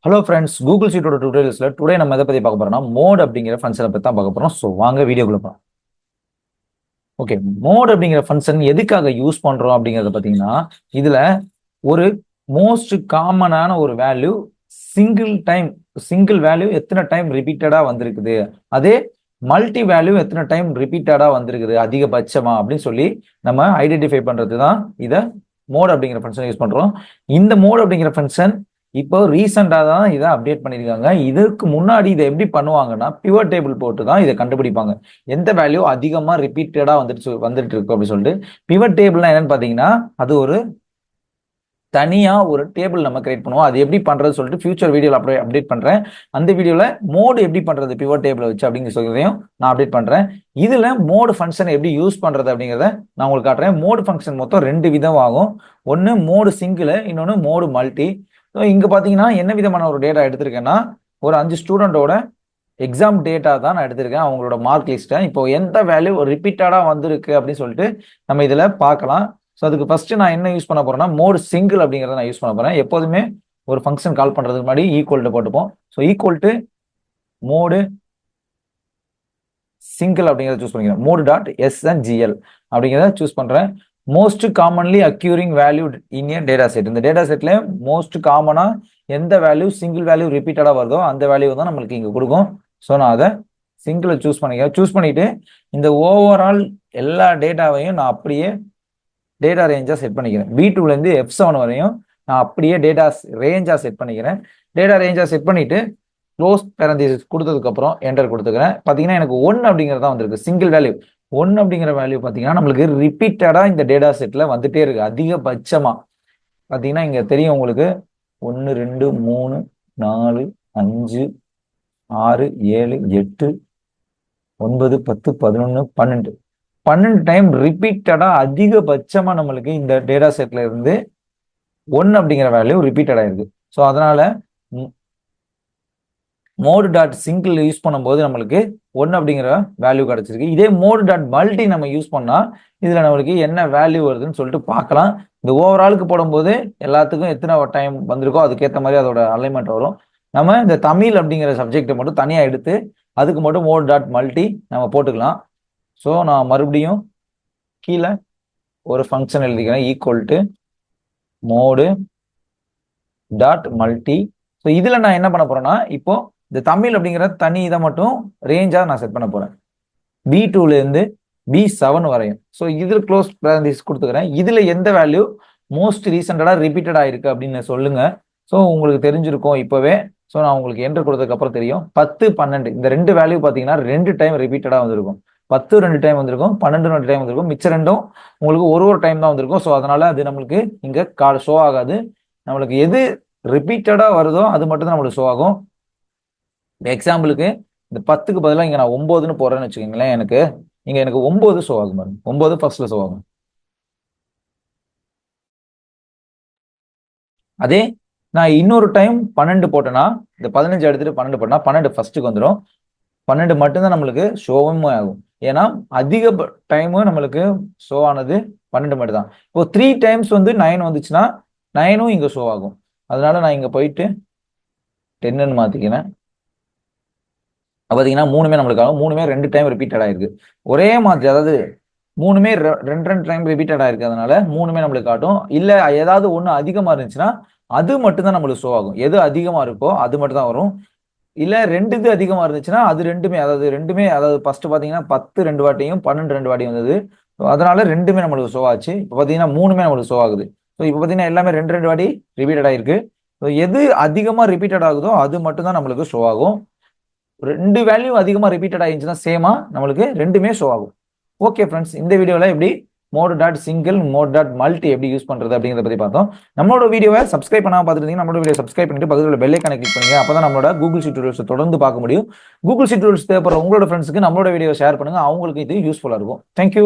Hello friends, Google ஷீட்டோட டியூட்டோரியல்ஸ்ல today நம்ம எதை பத்தி பார்க்க போறோம்னா மோட் அப்படிங்கிற ஃபங்க்ஷனை பத்தி தான் பார்க்க போறோம். ஸோ வாங்க வீடியோக்குள்ள போகலாம். ஓகே, மோட் அப்படிங்கிற ஃபங்க்ஷன் எதுக்காக யூஸ் பண்றோம் அப்படிங்கறத பார்த்தீங்கன்னா, இதுல ஒரு மோஸ்ட் காமனான ஒரு வேல்யூ சிங்கிள் வேல்யூ எத்தனை டைம் ரிப்பீட்டடா வந்திருக்குது, அதே மல்டி வேல்யூ எத்தனை டைம் ரிப்பீட்டடா வந்திருக்குது அதிகபட்சமா அப்படின்னு சொல்லி நம்ம ஐடென்டிஃபை பண்றது தான் இதை மோட் அப்படிங்கிற ஃபங்க்ஷன் யூஸ் பண்றோம். இந்த மோட் அப்படிங்கிற ஃபங்க்ஷன் இப்போ ரீசெண்டாக தான் இதை அப்டேட் பண்ணியிருக்காங்க. இதுக்கு முன்னாடி இதை எப்படி பண்ணுவாங்கன்னா, பிவட் டேபிள் போட்டு தான் இதை கண்டுபிடிப்பாங்க. எந்த வேல்யூ அதிகமாக ரிப்பீட்டடாக வந்துட்டு இருக்கு அப்படின்னு சொல்லிட்டு. பிவட் டேபிள்னா என்னன்னு பார்த்தீங்கன்னா, அது ஒரு தனியாக ஒரு டேபிள் நம்ம கிரியேட் பண்ணுவோம். அது எப்படி பண்ணுறது சொல்லிட்டு ஃபியூச்சர் வீடியோவில் அப்டேட் பண்ணுறேன். அந்த வீடியோவில் மோடு எப்படி பண்ணுறது பிவட் டேபிளை வச்சு அப்படிங்கிற சொல்றதையும் நான் அப்டேட் பண்ணுறேன். இதில் மோடு ஃபங்க்ஷன் எப்படி யூஸ் பண்ணுறது அப்படிங்கிறத நான் உங்களுக்கு காட்டுறேன். மோடு ஃபங்க்ஷன் மொத்தம் 2 விதம் ஆகும். ஒன்று மோடு சிங்கிள், இன்னொன்று மோடு மல்டி. ஸோ இங்கே பார்த்தீங்கன்னா என்ன விதமான ஒரு டேட்டா எடுத்திருக்கேன்னா, ஒரு 5 ஸ்டூடெண்ட்டோட எக்ஸாம் டேட்டா தான் நான் எடுத்திருக்கேன், அவங்களோட மார்க் லிஸ்ட்டை. இப்போ எந்த வேல்யூ ரிப்பீட்டடாக வந்திருக்கு அப்படின்னு சொல்லிட்டு நம்ம இதில் பார்க்கலாம். ஸோ அதுக்கு ஃபர்ஸ்ட் நான் என்ன யூஸ் பண்ண போறேன்னா, மோடு சிங்கிள் அப்படிங்கிறத நான் யூஸ் பண்ண போறேன். எப்போதுமே ஒரு ஃபங்க்ஷன் கால் பண்ணுறதுக்கு முன்னாடி ஈக்குவல் டு போட்டுப்போம். So equal to mode single அப்படிங்கிறத சூஸ் பண்ணிக்கிறேன். மோடு டாட் SNGL அப்படிங்கிறத சூஸ் பண்ணுறேன். Most commonly acquiring value in A data set. இந்த டேட்டா செட்ல மோஸ்ட் காமனா எந்த வேல்யூ சிங்கிள் வேல்யூ ரிப்பீட்டடா வருதோ அந்த வேல்யூ தான் நம்மளுக்கு இங்க கொடுக்கும். ஸோ நான் அதை சிங்கிளை சூஸ் பண்ணிட்டு இந்த ஓவரால் எல்லா டேட்டாவையும் நான் அப்படியே டேட்டா ரேஞ்சா செட் பண்ணிக்கிறேன். B2ல இருந்து F7 வரையும் நான் அப்படியே டேட்டா ரேஞ்சா செட் பண்ணிக்கிறேன். டேட்டா ரேஞ்சா செட் பண்ணிட்டு க்ளோஸ் பேரந்தீசிஸ் கொடுத்ததுக்கு அப்புறம் என்டர் கொடுத்துக்கிறேன். பார்த்தீங்கன்னா எனக்கு 1 அப்படிங்கிறதா வந்திருக்கு. சிங்கிள் வேல்யூ 1 அப்படிங்கிற வேல்யூ பார்த்தீங்கன்னா நம்மளுக்கு ரிப்பீட்டடா இந்த டேட்டா செட்ல வந்துட்டே இருக்கு அதிகபட்சமா. பார்த்தீங்கன்னா இங்க தெரியும் உங்களுக்கு 1 2 3 4 5 6 7 8 9 10 11 12 டைம் ரிப்பீட்டடா அதிகபட்சமா நம்மளுக்கு இந்த டேட்டா செட்ல இருந்து 1 அப்படிங்கிற வேல்யூ ரிப்பீட்டடா இருக்கு. ஸோ அதனால மோடு டாட் சிங்கிள் யூஸ் பண்ணும்போது நம்மளுக்கு 1 அப்படிங்கிற வேல்யூ கிடைச்சிருக்கு. இதே மோடு டாட் மல்டி நம்ம யூஸ் பண்ணா இதுல நம்மளுக்கு என்ன வேல்யூ வருதுன்னு சொல்லிட்டு பார்க்கலாம். இந்த ஓவராலுக்கு போடும்போது எல்லாத்துக்கும் எத்தனை டைம் வந்திருக்கோ அதுக்கேற்ற மாதிரி அதோட அலைன்மெண்ட் வரும். நம்ம இந்த தமிழ் அப்படிங்கிற சப்ஜெக்டை மட்டும் தனியா எடுத்து அதுக்கு மட்டும் மோடு டாட் மல்டி நம்ம போட்டுக்கலாம். ஸோ நான் மறுபடியும் கீழே ஒரு ஃபங்க்ஷன் எழுதிக்கிறேன், equal to mode dot multi. So இதுல நான் என்ன பண்ண போறேன்னா, இப்போ இந்த தமிழ் அப்படிங்கிற தனி இதை மட்டும் ரேஞ்சா நான் செட் பண்ண போறேன், B2ல இருந்து B7 வரையும். ஸோ இதில் க்ளோஸ் பேரந்தீசிஸ் கொடுத்துக்கிறேன். இதுல எந்த வேல்யூ மோஸ்ட் ரீசெண்டடா ரிப்பீட்டட் ஆயிருக்கு அப்படின்னு சொல்லுங்க. ஸோ உங்களுக்கு தெரிஞ்சிருக்கும் இப்பவே. ஸோ நான் உங்களுக்கு என்டர் கொடுத்ததுக்கு அப்புறம் தெரியும் 10 12 இந்த 2 வேல்யூ பார்த்தீங்கன்னா 2 டைம் ரிப்பீட்டடா வந்திருக்கும். 10 2 டைம் வந்திருக்கும், 12 2 டைம் வந்திருக்கும். மிச்ச ரெண்டும் உங்களுக்கு ஒரு டைம் தான் வந்திருக்கும். ஸோ அதனால அது நம்மளுக்கு இங்க ஷோ ஆகாது. நம்மளுக்கு எது ரிப்பீட்டடா வருதோ அது மட்டும் தான் நம்மளுக்கு ஷோ ஆகும். எக்ஸாம்பிளுக்கு இந்த 10க்கு பதிலாக இங்க நான் 9ன்னு போறேன்னு வச்சுக்கோங்களேன், எனக்கு 9 ஷோ ஆகும் பாருங்க. 9 ஃபர்ஸ்ட்ல ஷோ ஆகும். அதே நான் இன்னொரு டைம் 12 போட்டேன்னா, இந்த 15 எடுத்துட்டு 12 போட்டா 12 ஃபர்ஸ்ட்டுக்கு வந்துடும். 12 மட்டும்தான் நம்மளுக்கு ஷோவும் ஆகும். ஏன்னா அதிக டைமும் நம்மளுக்கு ஷோ ஆனது 12 மட்டும் தான். இப்போ 3 டைம்ஸ் வந்து 9 வந்துச்சுன்னா 9ம் இங்க ஷோ ஆகும். அதனால நான் இங்க போயிட்டு 10ன்னு மாத்திக்கிறேன். பார்த்தீங்கன்னா 3மே நம்மளுக்கு ஆகும். 3மே 2 டைம் ரிப்பீட்டட் ஆயிருக்கு ஒரே மாதிரி. அதாவது 3மே 2 டைம் ரிப்பீட்டட் ஆயிருக்கு. அதனால 3மே நம்மளுக்கு காட்டும். இல்ல ஏதாவது ஒண்ணு அதிகமா இருந்துச்சுன்னா அது மட்டும் தான் நம்மளுக்கு ஷோ ஆகும். எது அதிகமா இருக்கோ அது மட்டும் தான் வரும். இல்ல 2 இது அதிகமா இருந்துச்சுன்னா அது ரெண்டுமே அதாவது ஃபர்ஸ்ட் பாத்தீங்கன்னா 10 2 வாட்டியும் 12 2 வாட்டியும் வந்தது. அதனால 2மே நம்மளுக்கு ஷோ ஆச்சு. இப்போ பாத்தீங்கன்னா 3மே நம்மளுக்கு ஷோ ஆகுது. ஸோ இப்போ பாத்தீங்கன்னா எல்லாமே 2 வாட்டி ரிப்பீட்டட் ஆயிருக்கு. எது அதிகமா ரிப்பீட்டட் ஆகுதோ அது மட்டும் தான் நம்மளுக்கு ஷோ ஆகும். 2 வேல்யூ அதிகமா ரிப்பீட்டட் ஆயிருந்துச்சுன்னா சேமா நம்மளுக்கு 2மே ஷோ ஆகும். ஓகே ஃப்ரெண்ட்ஸ், இந்த வீடியோவில் எப்படி mode dot single mode dot multi எப்படி யூஸ் பண்றது அப்படிங்கிறத பத்தி பார்த்தோம். நம்மளோட வீடியோவை சப்ஸ்கிரைப் பண்ணாம பார்த்துருந்தீங்கன்னா நம்மளோட வீடியோ சப்ஸ்கிரைப் பண்ணிட்டு பக்கத்தில் பெல் ஐகானை கிளிக் பண்ணுங்க. அப்பதான் நம்மளோட கூகுள் ஷீட் டியூட்டோரியல்ஸ் தொடர்ந்து பார்க்க முடியும். கூகுள் ஷீட் டியூட்டோரியல்ஸ் தேவைப்படுற உங்களோட ஃப்ரெண்ட்ஸ்க்கு நம்மளோட வீடியோ ஷேர் பண்ணுங்க, அவங்களுக்கு இது யூஸ்ஃபுல்லா இருக்கும். தேங்க்யூ.